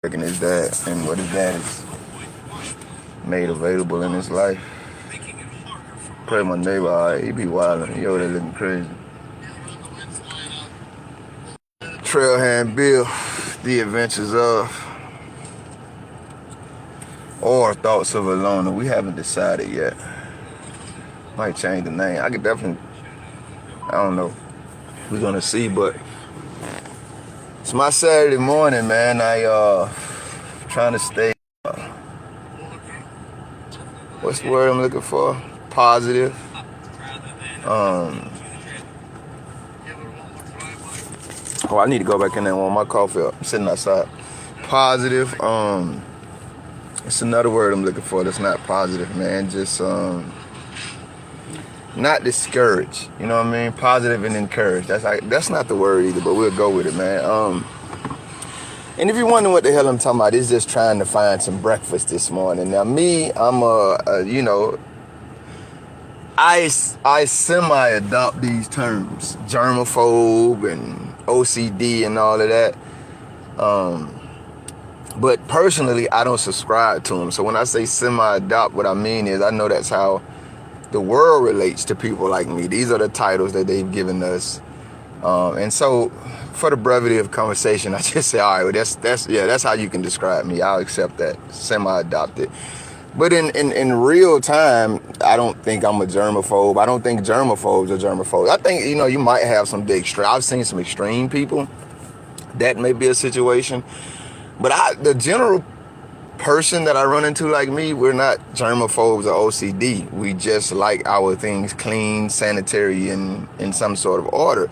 Taking his dad and what his dad has made available in his life. Pray my neighbor, alright, he be wildin'. Yo, they looking crazy. Trailhand Bill, The Adventures of, or Thoughts of a Loner. We haven't decided yet. Might change the name. I could definitely, I don't know. We're gonna see, but it's my Saturday morning, man. I trying to stay, what's the word I'm looking for? Positive. Oh, I need to go back in there and warm my coffee up. I'm sitting outside. Positive. It's another word I'm looking for that's not positive, man. Just not discouraged. You know what I mean? Positive and encouraged. That's not the word either, but we'll go with it, man. And if you're wondering what the hell I'm talking about, it's just trying to find some breakfast this morning. Now, me, I'm I semi-adopt these terms, germaphobe and OCD and all of that. But personally, I don't subscribe to them. So when I say semi-adopt, what I mean is I know that's how the world relates to people like me. These are the titles that they've given us. And so for the brevity of conversation, I just say, all right, well, that's how you can describe me. I'll accept that, semi-adopted. But in real time, I don't think I'm a germaphobe. I don't think germaphobes are germaphobes. I think, you might have some I've seen some extreme people. That may be a situation. But the general person that I run into like me, we're not germaphobes or OCD. We just like our things clean, sanitary, and in some sort of order.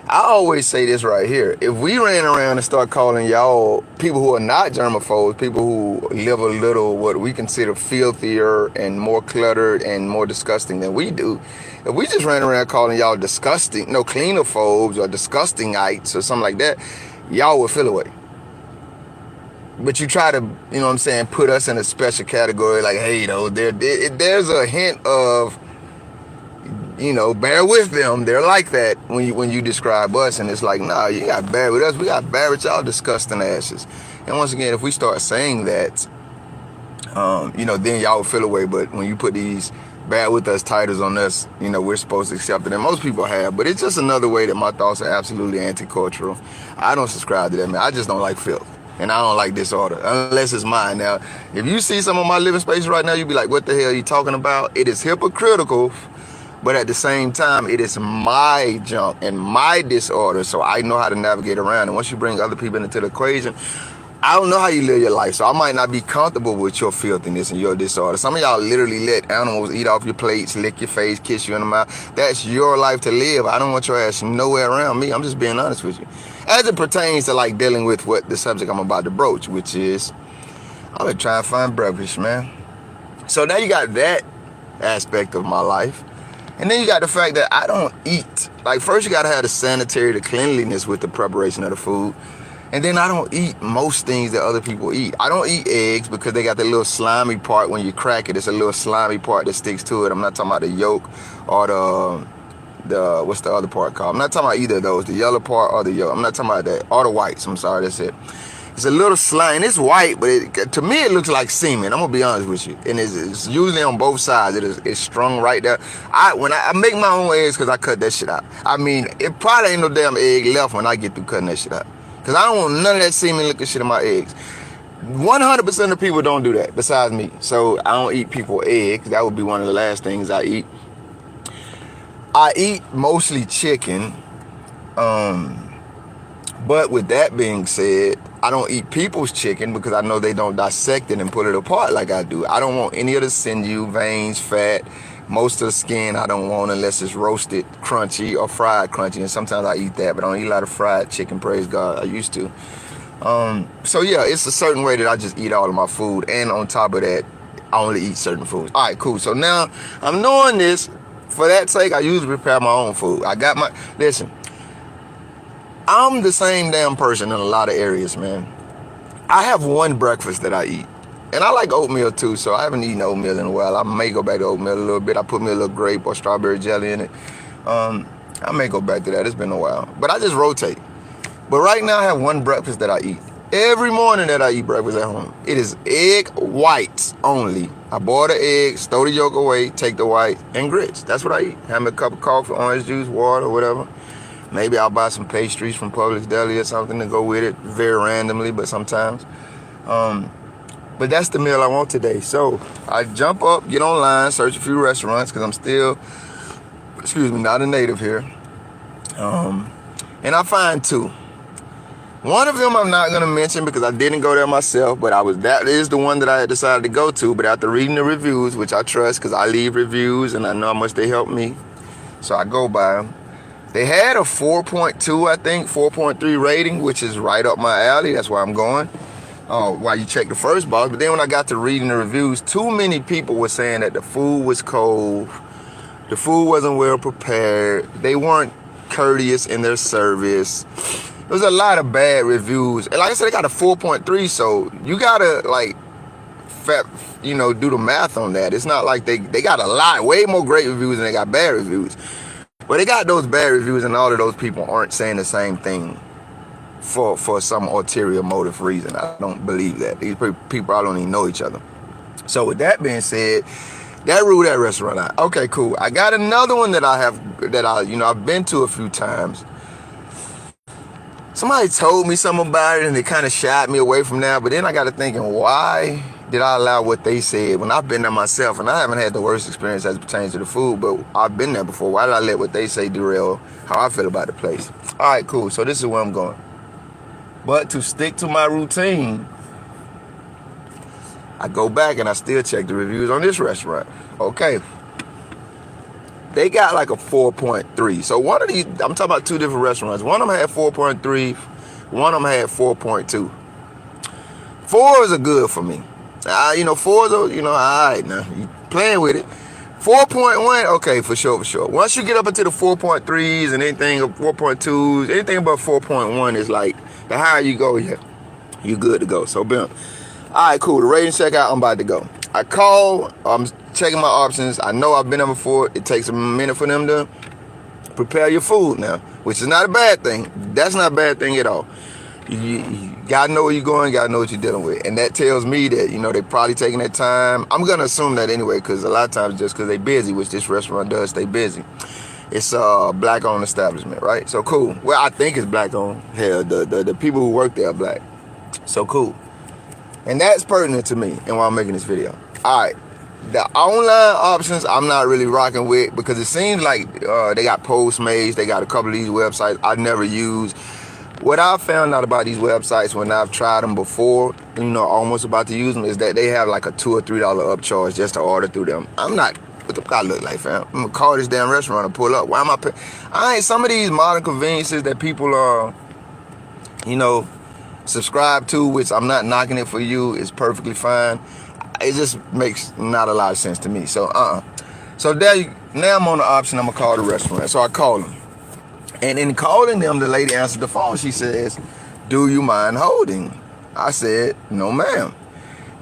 I always say this right here. If we ran around and start calling y'all people who are not germaphobes, people who live a little what we consider filthier and more cluttered and more disgusting than we do, if we just ran around calling y'all disgusting, cleanophobes or disgustingites or something like that, y'all would feel away. But you try to, put us in a special category like, hey, there's a hint of, bear with them. They're like that when you describe us, and it's like, nah, you got bear with us. We got bear with y'all disgusting asses. And once again, if we start saying that, then y'all will feel away. But when you put these bear with us titles on us, we're supposed to accept it. And most people have. But it's just another way that my thoughts are absolutely anti-cultural. I don't subscribe to that, man. I just don't like filth. And I don't like disorder, unless it's mine. Now, if you see some of my living space right now, you'd be like, what the hell are you talking about? It is hypocritical, but at the same time, it is my junk and my disorder, so I know how to navigate around. And once you bring other people into the equation, I don't know how you live your life, so I might not be comfortable with your filthiness and your disorder. Some of y'all literally let animals eat off your plates, lick your face, kiss you in the mouth. That's your life to live. I don't want your ass nowhere around me. I'm just being honest with you. As it pertains to dealing with what the subject I'm about to broach, which is, I'm gonna try and find breakfast, man. So now you got that aspect of my life. And then you got the fact that I don't eat. First you gotta have the sanitary, the cleanliness with the preparation of the food. And then I don't eat most things that other people eat. I don't eat eggs because they got the little slimy part when you crack it. It's a little slimy part that sticks to it. I'm not talking about the yolk or the what's the other part called? I'm not talking about either of those, the yellow part or the yolk. I'm not talking about that. Or the whites, I'm sorry, that's it. It's a little slime. It's white, but to me it looks like semen. I'm gonna be honest with you. And it's usually on both sides. It's strung right there. When I make my own eggs because I cut that shit out. I mean, it probably ain't no damn egg left when I get through cutting that shit out. Because I don't want none of that semen looking shit in my eggs. 100% of people don't do that besides me. So I don't eat people eggs. That would be one of the last things I eat. I eat mostly chicken. But with that being said, I don't eat people's chicken because I know they don't dissect it and put it apart like I do. I don't want any of the sinew, veins, fat. Most of the skin I don't want unless it's roasted crunchy or fried crunchy. And sometimes I eat that, but I don't eat a lot of fried chicken, praise God. I used to. So yeah, it's a certain way that I just eat all of my food. And on top of that, I only eat certain foods. All right, cool. So now I'm knowing this. For that sake, I usually prepare my own food. Listen, I'm the same damn person in a lot of areas, man. I have one breakfast that I eat. And I like oatmeal too, so I haven't eaten oatmeal in a while. I may go back to oatmeal a little bit. I put me a little grape or strawberry jelly in it. I may go back to that. It's been a while. But I just rotate. But right now I have one breakfast that I eat. Every morning that I eat breakfast at home, it is egg whites only. I boil the eggs, throw the yolk away, take the white, and grits. That's what I eat. Have me a cup of coffee, orange juice, water, whatever. Maybe I'll buy some pastries from Publix Deli or something to go with it, very randomly, but sometimes. But that's the meal I want today. So I jump up, get online, search a few restaurants, because I'm still, not a native here. And I find two. One of them I'm not going to mention because I didn't go there myself, but that is the one that I had decided to go to. But after reading the reviews, which I trust because I leave reviews and I know how much they help me, so I go by them. They had a 4.2, I think, 4.3 rating, which is right up my alley. That's where I'm going. While you check the first box. But then when I got to reading the reviews, too many people were saying that the food was cold, the food wasn't well prepared, they weren't courteous in their service. There was a lot of bad reviews. And like I said, they got a 4.3, so you gotta do the math on that. It's not like they got a lot, way more great reviews than they got bad reviews. But they got those bad reviews, and all of those people aren't saying the same thing for some ulterior motive reason. I don't believe that. These people probably don't even know each other. So with that being said, that ruled that restaurant out. Okay, cool. I got another one that I've been to a few times. Somebody told me something about it and it kind of shied me away from that. But then I got to thinking, why did I allow what they said when I've been there myself? And I haven't had the worst experience as it pertains to the food, but I've been there before. Why did I let what they say derail how I feel about the place? All right, cool. So this is where I'm going. But to stick to my routine, I go back and I still check the reviews on this restaurant. Okay. They got like a 4.3. So one of these, I'm talking about two different restaurants. One of them had 4.3. One of them had 4.2. 4s are good for me. 4s are, all right now. You playing with it. 4.1, okay, for sure. Once you get up into the 4.3s and anything, 4.2s, anything above 4.1 is like, the higher you go, yeah, you good to go. So, boom. All right, cool. The rating checkout, I'm about to go. I call, I'm checking my options. I know I've been there before. It takes a minute for them to prepare your food now, which is not a bad thing. That's not a bad thing at all. You gotta know where you're going, gotta know what you're dealing with. And that tells me that, they're probably taking their time. I'm gonna assume that anyway, because a lot of times just because they're busy, which this restaurant does stay busy. It's a black-owned establishment, right? So cool. Well, I think it's black-owned. Hell, the people who work there are black. So cool. And that's pertinent to me and why I'm making this video. All right. The online options I'm not really rocking with because it seems like they got Postmates. They got a couple of these websites I never use. What I found out about these websites when I've tried them before, almost about to use them, is that they have like a $2 or $3 upcharge just to order through them. I'm not, what the fuck I look like, fam? I'm gonna call this damn restaurant and pull up. Why am I paying? Some of these modern conveniences that people are, subscribe to, which I'm not knocking it for you, is perfectly fine. It just makes not a lot of sense to me. So, So now I'm on the option, I'm gonna call the restaurant. So I call them. And in calling them, the lady answered the phone. She says, "Do you mind holding?" I said, "No, ma'am."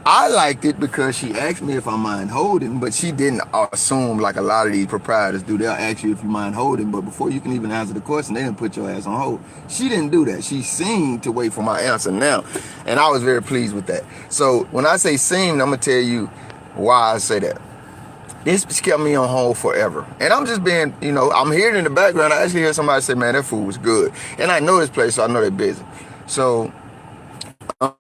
I liked it because she asked me if I mind holding, but she didn't assume like a lot of these proprietors do. They'll ask you if you mind holding, but before you can even answer the question, they didn't put your ass on hold. She didn't do that. She seemed to wait for my answer now, and I was very pleased with that. So when I say seemed, I'm gonna tell you why I say that. This kept me on hold forever. And I'm just being, I'm hearing in the background, I actually hear somebody say, "Man, that food was good." And I know this place, so I know they're busy. So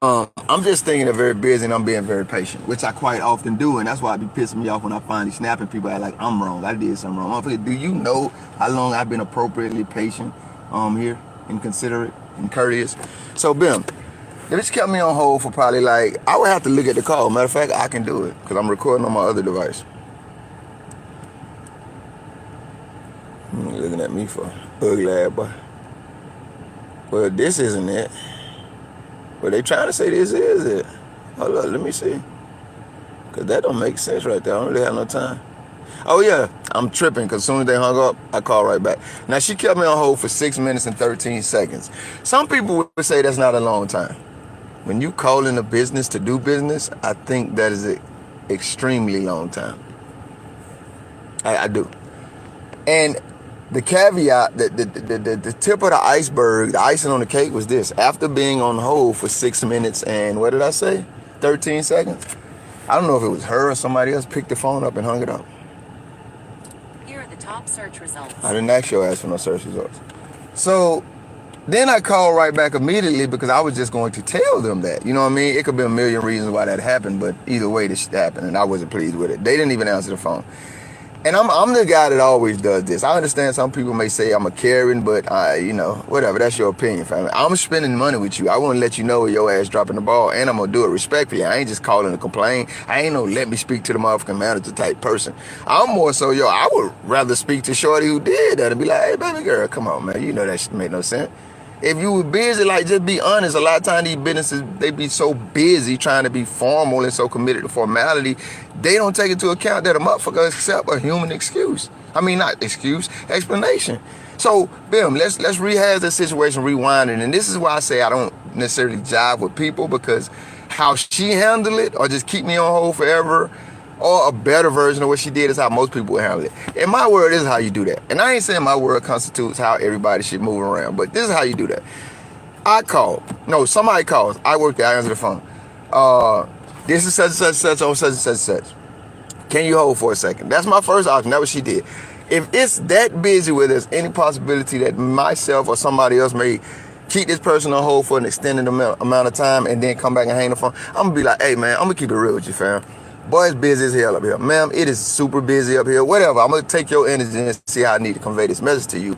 I'm just thinking they're very busy and I'm being very patient, which I quite often do. And that's why it be pissing me off when I find these snapping people act like I'm wrong. I did something wrong. Do you know how long I've been appropriately patient here and considerate and courteous? So, Bim, this kept me on hold for probably I would have to look at the call. Matter of fact, I can do it because I'm recording on my other device. Looking at me for ugly ass boy. Well, this isn't it. But they trying to say this is it. Hold up, let me see. Because that don't make sense right there. I don't really have no time. Oh, yeah, I'm tripping because as soon as they hung up, I called right back. Now, she kept me on hold for 6 minutes and 13 seconds. Some people would say that's not a long time. When you call in a business to do business, I think that is an extremely long time. I do. And The caveat, the tip of the iceberg, the icing on the cake was this. After being on hold for 6 minutes and what did I say? 13 seconds? I don't know if it was her or somebody else picked the phone up and hung it up. Here are the top search results. I didn't ask your ass for no search results. So then I called right back immediately because I was just going to tell them that. You know what I mean? It could be a million reasons why that happened, but either way this happened and I wasn't pleased with it. They didn't even answer the phone. And I'm the guy that always does this. I understand some people may say I'm a Karen, but whatever. That's your opinion, family. I'm spending money with you. I want to let you know where your ass dropping the ball, and I'm gonna do it respectfully. I ain't just calling to complain. I ain't no let me speak to the motherfucking manager type person. I'm more so, I would rather speak to shorty who did that and be like, hey, baby girl, come on, man. You know that shit make no sense. If you were busy, like, just be honest. A lot of times these businesses, they be so busy trying to be formal and so committed to formality, they don't take into account that a motherfucker accept a human excuse. I mean, not excuse, explanation. So, Bim, let's rehash the situation, rewind it. And this is why I say I don't necessarily jive with people, because how she handled it or just keep me on hold forever, or a better version of what she did is how most people would handle it. In my world, this is how you do that. And I ain't saying my world constitutes how everybody should move around, but this is how you do that. Somebody calls. I work there, I answer the phone. This is such and such and such on such and such and such. Can you hold for a second? That's my first option. That's what she did. If it's that busy where there's any possibility that myself or somebody else may keep this person on hold for an extended amount of time and then come back and hang the phone, I'm going to be like, hey, man, I'm going to keep it real with you, fam. Boy, it's busy as hell up here. Ma'am, it is super busy up here. Whatever. I'm going to take your energy and see how I need to convey this message to you.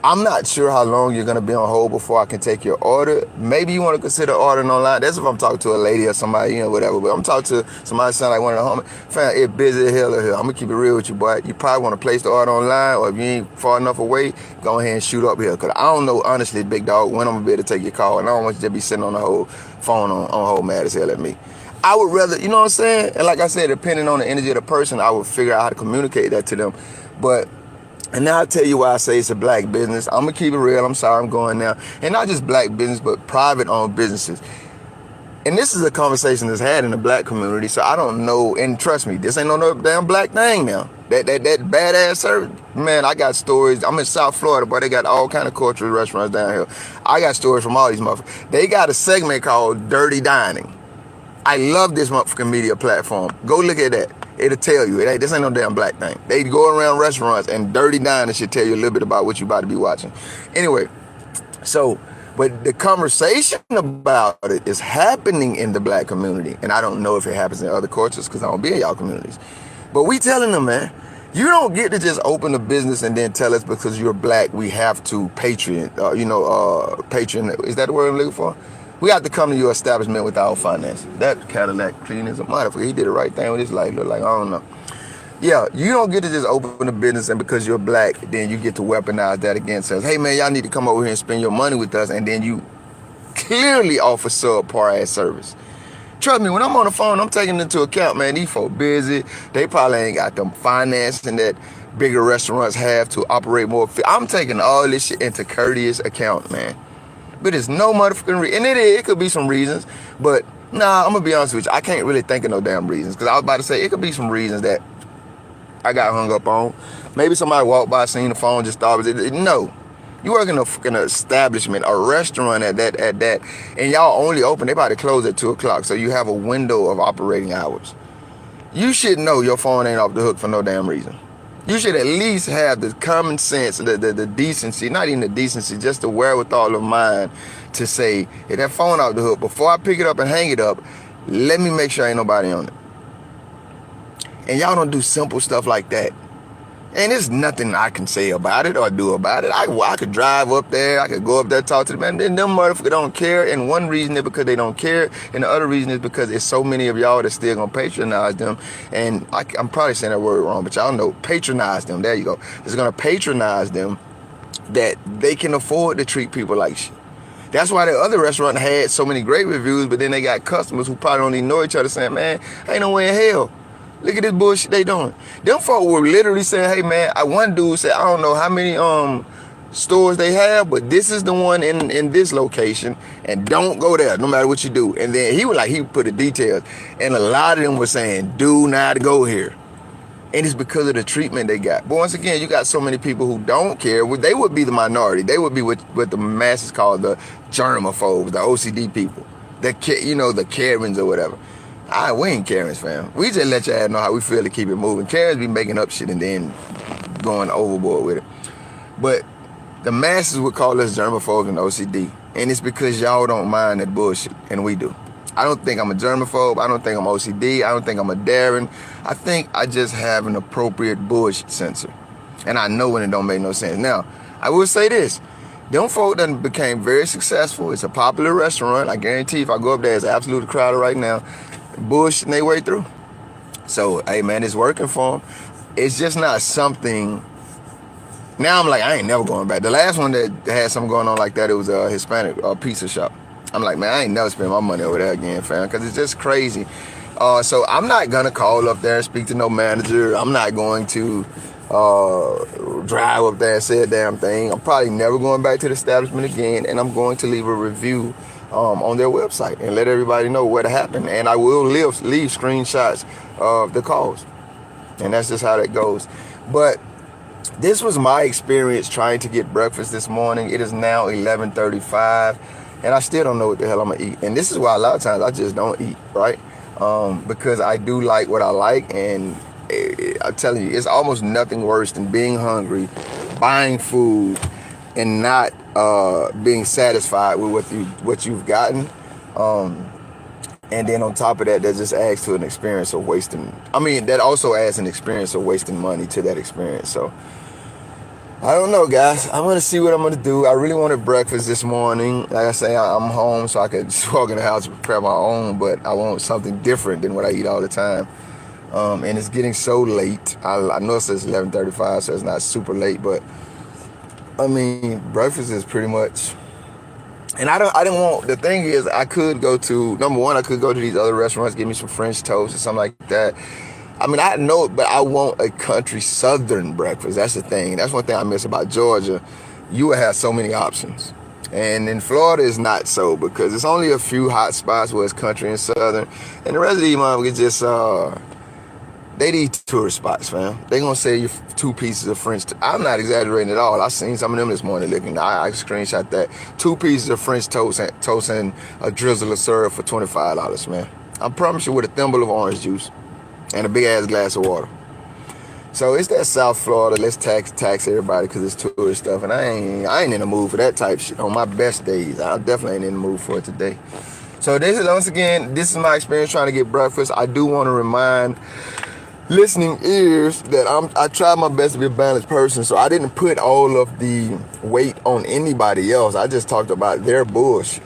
I'm not sure how long you're going to be on hold before I can take your order. Maybe you want to consider ordering online. That's if I'm talking to a lady or somebody, whatever. But I'm talking to somebody sound like one of the homies. Fam, it's busy as hell up here. I'm going to keep it real with you, boy. You probably want to place the order online, or if you ain't far enough away, go ahead and shoot up here. Because I don't know, honestly, big dog, when I'm going to be able to take your call. And I don't want you to be sitting on the whole phone on hold mad as hell at me. I would rather, you know what I'm saying? And like I said, depending on the energy of the person, I would figure out how to communicate that to them. And now I'll tell you why I say it's a black business. I'm going to keep it real. I'm sorry I'm going now. And not just black business, but private-owned businesses. And this is a conversation that's had in the black community, so I don't know. And trust me, this ain't no damn black thing now. That badass service. Man, I got stories. I'm in South Florida, but they got all kind of cultural restaurants down here. I got stories from all these motherfuckers. They got a segment called Dirty Dining. I love this motherfucking media platform. Go look at that. It'll tell you. This ain't no damn black thing. They go around restaurants and Dirty Dining should tell you a little bit about what you about to be watching. Anyway, but the conversation about it is happening in the black community. And I don't know if it happens in other cultures because I don't be in y'all communities. But we telling them, man, you don't get to just open a business and then tell us because you're black we have to patron. Is that the word I'm looking for? We have to come to your establishment with our finances. That Cadillac clean as a motherfucker. He did the right thing with his life. Look like, I don't know. Yeah, you don't get to just open a business and because you're black, then you get to weaponize that against us. Hey, man, y'all need to come over here and spend your money with us. And then you clearly offer subpar ass service. Trust me, when I'm on the phone, I'm taking into account, man, these folk busy. They probably ain't got them financing that bigger restaurants have to operate more. I'm taking all this shit into courteous account, man. But there's no motherfucking reason. And it could be some reasons. But, nah, I'm going to be honest with you. I can't really think of no damn reasons. Because I was about to say, it could be some reasons that I got hung up on. Maybe somebody walked by, seen the phone, just thought it was it. No. You work in a fucking establishment, a restaurant at that. And y'all only open, they about to close at 2 o'clock. So you have a window of operating hours. You should know your phone ain't off the hook for no damn reason. You should at least have the common sense, the decency, not even the decency, just the wherewithal of mind to say, hey, that phone off the hook, before I pick it up and hang it up, let me make sure ain't nobody on it. And y'all don't do simple stuff like that. And there's nothing I can say about it or do about it. I could drive up there, I could go up there, talk to them, and then them motherfuckers don't care. And one reason is because they don't care, and the other reason is because there's so many of y'all that still gonna patronize them. And I'm probably saying that word wrong, but y'all know, patronize them. There you go. It's gonna patronize them that they can afford to treat people like shit. That's why the other restaurant had so many great reviews, but then they got customers who probably don't even know each other saying, man, ain't no way in hell. Look at this bullshit they doing. Them folk were literally saying, hey, man, one dude said, I don't know how many stores they have, but this is the one in this location, and don't go there no matter what you do. And then he put the details, and a lot of them were saying, do not go here. And it's because of the treatment they got. But once again, you got so many people who don't care. They would be the minority. They would be what the masses call the germaphobes, the OCD people, the Karens or whatever. We ain't Karens, fam. We just let y'all know how we feel to keep it moving. Karens be making up shit and then going overboard with it. But the masses would call us germaphobes and OCD. And it's because y'all don't mind that bullshit, and we do. I don't think I'm a germaphobe. I don't think I'm OCD. I don't think I'm a Darren. I think I just have an appropriate bullshit sensor. And I know when it don't make no sense. Now, I will say this. Them folk done became very successful. It's a popular restaurant. I guarantee if I go up there, it's absolutely crowded right now. Bullshitting their way through. So, hey, man, it's working for them. It's just not something... Now I'm like, I ain't never going back. The last one that had something going on like that, it was a Hispanic pizza shop. I'm like, man, I ain't never spend my money over there again, fam, because it's just crazy. So I'm not going to call up there and speak to no manager. I'm not going to drive up there and say a damn thing. I'm probably never going back to the establishment again, and I'm going to leave a review on their website and let everybody know what happened. And I will leave screenshots of the calls. And that's just how that goes. But this was my experience trying to get breakfast this morning. It is now 11:35. And I still don't know what the hell I'm going to eat. And this is why a lot of times I just don't eat, right? Because I do like what I like. And I'm telling you, it's almost nothing worse than being hungry, buying food, and not being satisfied with what you've gotten. And then on top of that, that just adds to an experience of wasting. That also adds an experience of wasting money to that experience. So I don't know, guys. I'm going to see what I'm going to do. I really wanted breakfast this morning. Like I say, I'm home, so I could just walk in the house and prepare my own, but I want something different than what I eat all the time. And it's getting so late. I know it says 11:35, so it's not super late, but breakfast is pretty much... And I didn't want... The thing is, I could go to... Number one, I could go to these other restaurants, get me some French toast or something like that. I know it, but I want a country southern breakfast. That's the thing. That's one thing I miss about Georgia. You will have so many options. And in Florida, it's not so, because it's only a few hot spots where it's country and southern. And the rest of these motherfuckers just... They need tourist spots, fam. They gonna sell you 2 pieces of French. I'm not exaggerating at all. I seen some of them this morning looking. I screenshot that. 2 pieces of French toast and a drizzle of syrup for $25, man. I promise you, with a thimble of orange juice and a big ass glass of water. So it's that South Florida. Let's tax everybody because it's tourist stuff, and I ain't in the mood for that type shit on my best days. I definitely ain't in the mood for it today. So this is my experience trying to get breakfast. I do want to remind listening ears that I try my best to be a balanced person, so I didn't put all of the weight on anybody else. I just talked about their bullshit.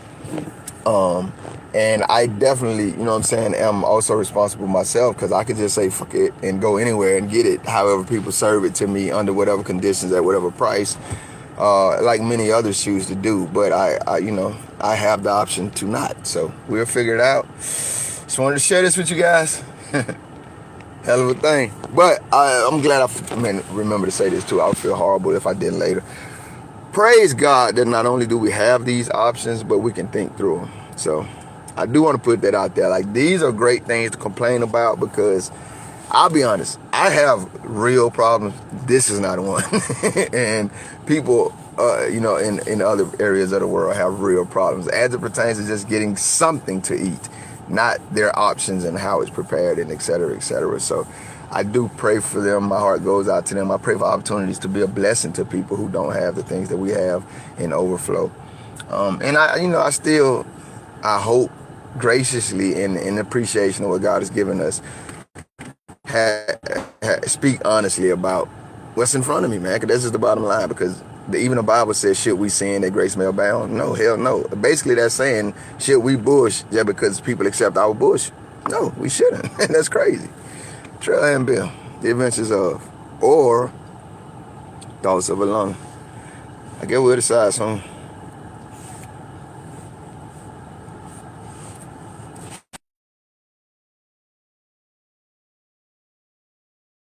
And I definitely, am also responsible myself, because I could just say fuck it and go anywhere and get it however people serve it to me under whatever conditions at whatever price, like many others choose to do. But I have the option to not. So we'll figure it out. Just wanted to share this with you guys. Hell of a thing. But I'm glad I remember to say this too. I'll feel horrible if I didn't later. Praise God that not only do we have these options, but we can think through them. So I do want to put that out there. Like, these are great things to complain about, because I'll be honest, I have real problems. This is not one. And people, in other areas of the world have real problems as it pertains to just getting something to eat, not their options and how it's prepared and et cetera, et cetera. So I do pray for them. My heart goes out to them. I pray for opportunities to be a blessing to people who don't have the things that we have in overflow. And I hope graciously in appreciation of what God has given us, speak honestly about what's in front of me, man, because this is the bottom line. Because even the Bible says, should we sin that grace may abound? No, hell no. Basically, that's saying, should we bush just because people accept our bush? No, we shouldn't. That's crazy. Trell and Bill, The Adventures of, or Thoughts of a Lung. I guess we'll decide soon.